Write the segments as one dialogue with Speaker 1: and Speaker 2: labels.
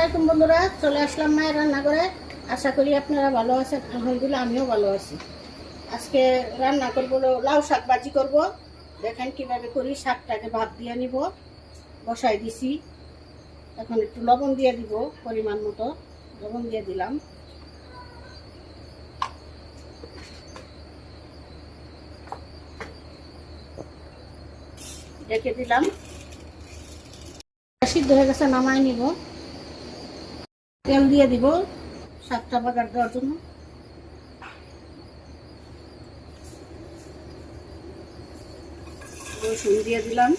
Speaker 1: আলাইকুম বন্ধুরা, চলে আসলাম মায়ের রান্নাঘরে। আশা করি আপনারা ভালো আছেন। আলহামদুলিল্লাহ আমিও ভালো আছি। আজকে রান্না করব লাউ শাক ভাজি করব। দেখেন কিভাবে করি। শাকটাকে ভাত দিয়ে নিব, বসাই দিছি। এখন একটু লবণ দিয়ে দিব, পরিমাণ মতো লবণ দিয়ে দিলাম। রেখে দিলাম। সিদ্ধ হয়ে গেছে, নামাই নিব। তেল দিয়ে দিব শাকটা বাগার দেওয়ার জন্য। রসুন দিয়ে দিলাম,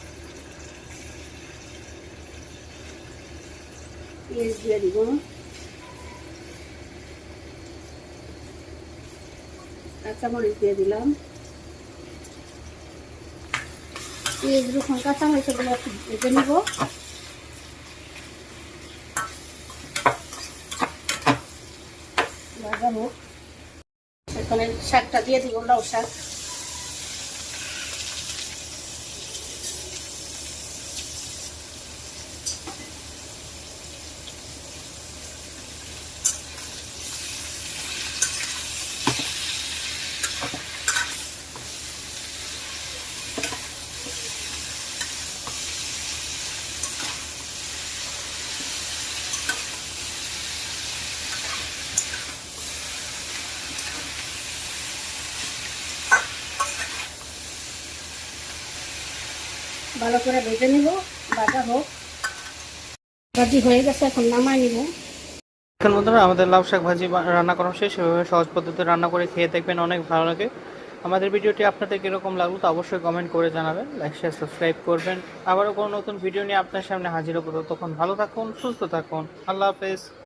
Speaker 1: পেঁয়াজ দিয়ে দিব, কাঁচামরিচ দিয়ে দিলাম। পেঁয়াজ রসুন কাঁচামরিচ গুলো একটু ভেজে নিব। ভাজা হোক। এখানে শাকটা দিয়ে দিব, লাউ শাক। ভালো করে ভেজে নিব, ভাজা হোক। ভাজি হয়ে গেছে, এখন নামাই নিব।
Speaker 2: এখন বন্ধুরা আমাদের লাউ শাক ভাজি রান্না করা শেষ। সেভাবে সহজ পদ্ধতিতে রান্না করে খেয়ে দেখবেন, অনেক ভালো লাগে। আমাদের ভিডিওটি আপনাদের কীরকম লাগলো তা অবশ্যই কমেন্ট করে জানাবেন। লাইক শেয়ার সাবস্ক্রাইব করবেন। আবারও কোনো নতুন ভিডিও নিয়ে আপনার সামনে হাজির হবো। তখন ভালো থাকুন, সুস্থ থাকুন। আল্লাহ হাফেজ।